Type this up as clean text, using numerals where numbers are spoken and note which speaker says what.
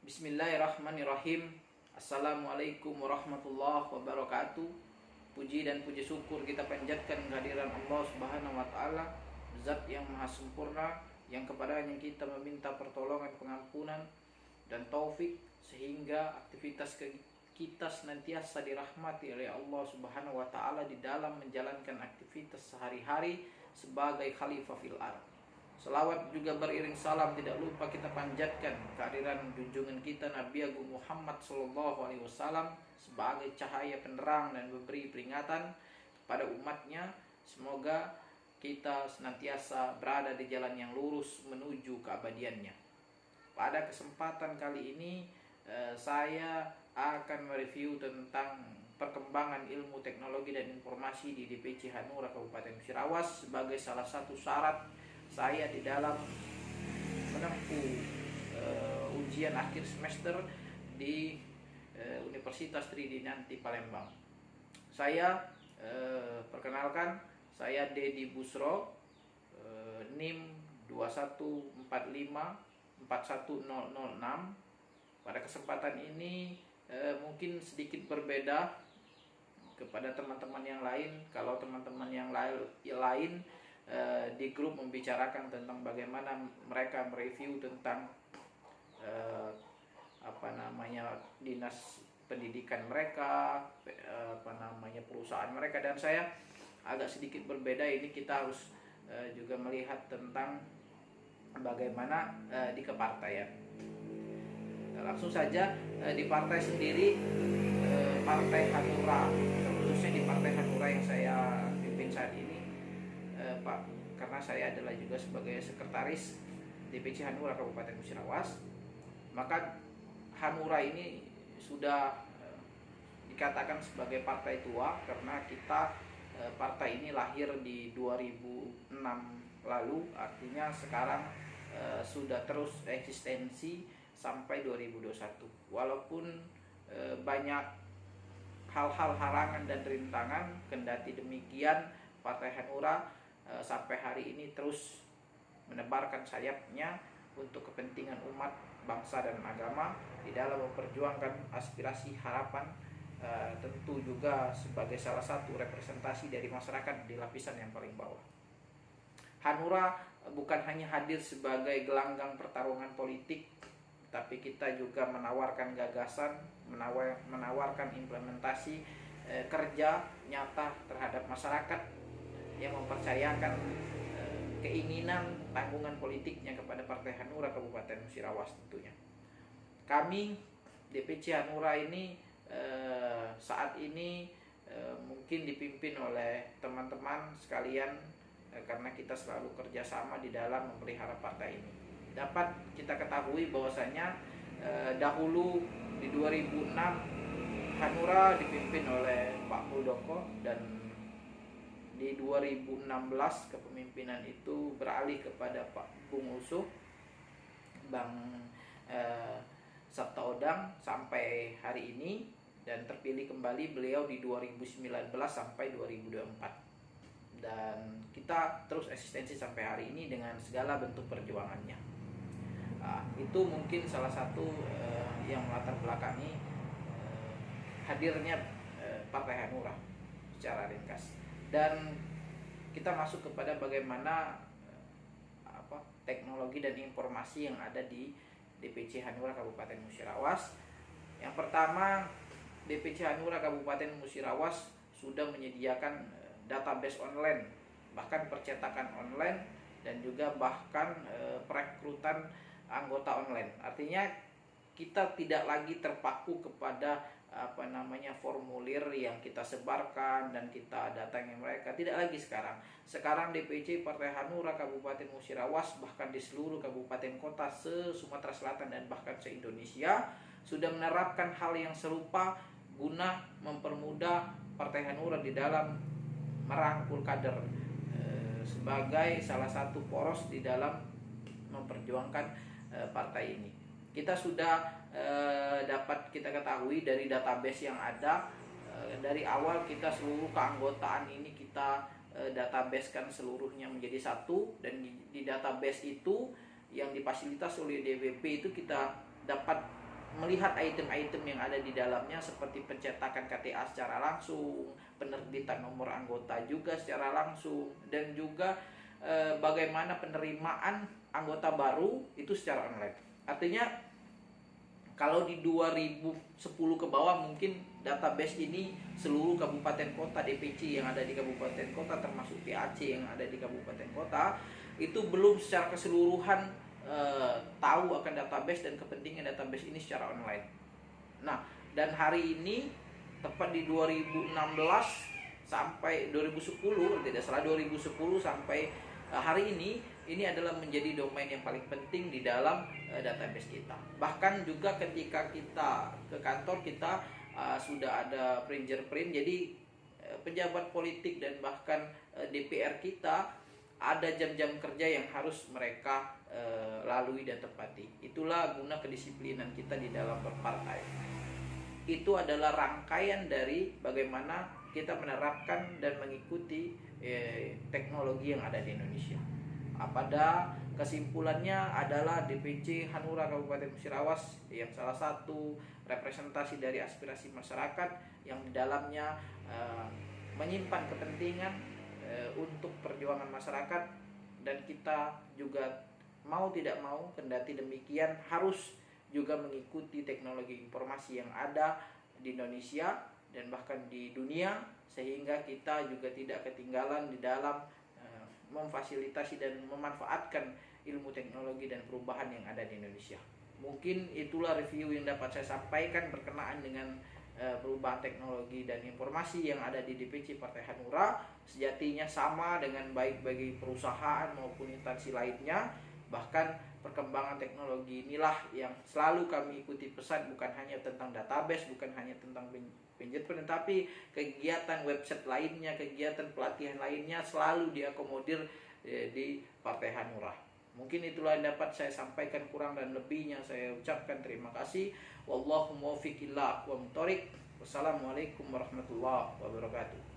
Speaker 1: Bismillahirrahmanirrahim. Assalamualaikum warahmatullahi wabarakatuh. Puji dan puji syukur kita panjatkan kehadiran Allah Subhanahu wa taala, Zat yang maha sempurna, yang kepadanya kita meminta pertolongan, pengampunan dan taufik sehingga aktivitas kita senantiasa dirahmati oleh Allah Subhanahu wa taala di dalam menjalankan aktivitas sehari-hari sebagai khalifah fil ardh. Selawat juga beriring salam tidak lupa kita panjatkan kehadiran junjungan kita Nabi Agung Muhammad Sallallahu Alaihi Wasallam sebagai cahaya penerang dan memberi peringatan kepada umatnya. Semoga kita senantiasa berada di jalan yang lurus menuju keabadiannya. Pada kesempatan kali ini saya akan mereview tentang perkembangan ilmu teknologi dan informasi di DPC Hanura Kabupaten Musirawas sebagai salah satu syarat saya di dalam menempuh ujian akhir semester di Universitas Tridinanti Palembang. Saya perkenalkan, saya Dedi Busro, NIM 21454106. Pada kesempatan ini mungkin sedikit berbeda kepada teman-teman yang lain. Kalau teman-teman yang lain di grup membicarakan tentang bagaimana mereka mereview tentang dinas pendidikan mereka, perusahaan mereka, dan saya agak sedikit berbeda. Ini kita harus juga melihat tentang bagaimana di kepartaian. Langsung saja di partai sendiri, Partai Hanura, khususnya di Partai Hanura yang saya pimpin saat ini, Pak, karena saya adalah juga sebagai sekretaris DPC Hanura Kabupaten Musirawas, maka Hanura ini sudah dikatakan sebagai partai tua karena kita partai ini lahir di 2006 lalu, artinya sekarang sudah terus eksistensi sampai 2021. Walaupun banyak hal-hal halangan dan rintangan, kendati demikian Partai Hanura sampai hari ini terus menebarkan sayapnya untuk kepentingan umat, bangsa dan agama di dalam memperjuangkan aspirasi, harapan, tentu juga sebagai salah satu representasi dari masyarakat di lapisan yang paling bawah. Hanura bukan hanya hadir sebagai gelanggang pertarungan politik, tapi kita juga menawarkan gagasan, menawarkan implementasi kerja nyata terhadap masyarakat yang mempercayakan keinginan tanggungan politiknya kepada Partai Hanura Kabupaten Musirawas tentunya. Kami DPC Hanura ini saat ini mungkin dipimpin oleh teman-teman sekalian karena kita selalu kerjasama di dalam memelihara partai ini. Dapat kita ketahui bahwasanya dahulu di 2006 Hanura dipimpin oleh Pak Muldoko, dan di 2016 kepemimpinan itu beralih kepada Pak Bung Usuh, Bang Sabta Odang sampai hari ini, dan terpilih kembali beliau di 2019 sampai 2024. Dan kita terus eksistensi sampai hari ini dengan segala bentuk perjuangannya. Itu mungkin salah satu yang melatar belakangi hadirnya Partai Hanura secara ringkas. Dan kita masuk kepada bagaimana teknologi dan informasi yang ada di DPC Hanura Kabupaten Musirawas. Yang pertama, DPC Hanura Kabupaten Musirawas sudah menyediakan database online, bahkan percetakan online, dan juga bahkan perekrutan anggota online. Artinya kita tidak lagi terpaku kepada formulir yang kita sebarkan dan kita datangi mereka. Tidak lagi sekarang. Sekarang DPC Partai Hanura Kabupaten Musirawas, bahkan di seluruh kabupaten kota se-Sumatera Selatan dan bahkan se-Indonesia, sudah menerapkan hal yang serupa guna mempermudah Partai Hanura di dalam merangkul kader sebagai salah satu poros di dalam memperjuangkan partai ini. Kita sudah dapat kita ketahui dari database yang ada, dari awal kita seluruh keanggotaan ini kita databasekan seluruhnya menjadi satu, dan di database itu yang difasilitas oleh DWP itu kita dapat melihat item-item yang ada di dalamnya seperti pencetakan KTA secara langsung, penerbitan nomor anggota juga secara langsung, dan juga bagaimana penerimaan anggota baru itu secara online. Artinya kalau di 2010 ke bawah mungkin database ini seluruh kabupaten kota DPC yang ada di kabupaten kota termasuk PAC yang ada di kabupaten kota itu belum secara keseluruhan tahu akan database dan kepentingan database ini secara online. Nah, dan hari ini tepat di 2016 sampai 2010, tidak salah 2010 sampai hari ini adalah menjadi domain yang paling penting di dalam database kita. Bahkan juga ketika kita ke kantor kita sudah ada fingerprint, jadi pejabat politik dan bahkan DPR kita ada jam-jam kerja yang harus mereka lalui dan tepati. Itulah guna kedisiplinan kita di dalam berpartai. Itu adalah rangkaian dari bagaimana kita menerapkan dan mengikuti teknologi yang ada di Indonesia. Pada kesimpulannya adalah DPC Hanura Kabupaten Musirawas yang salah satu representasi dari aspirasi masyarakat yang di dalamnya menyimpan kepentingan untuk perjuangan masyarakat, dan kita juga mau tidak mau kendati demikian harus juga mengikuti teknologi informasi yang ada di Indonesia dan bahkan di dunia, sehingga kita juga tidak ketinggalan di dalam memfasilitasi dan memanfaatkan ilmu teknologi dan perubahan yang ada di Indonesia. Mungkin itulah review yang dapat saya sampaikan berkenaan dengan perubahan teknologi dan informasi yang ada di DPC Partai Hanura. Sejatinya sama dengan baik bagi perusahaan maupun instansi lainnya. Bahkan perkembangan teknologi inilah yang selalu kami ikuti pesan, bukan hanya tentang database, bukan hanya tentang fingerprint, tapi kegiatan website lainnya, kegiatan pelatihan lainnya selalu diakomodir di Partai Hanura. Mungkin itulah yang dapat saya sampaikan, kurang dan lebihnya saya ucapkan terima kasih. Wallahu muwaffiq ila aqwamit thoriq. Wassalamualaikum warahmatullahi wabarakatuh.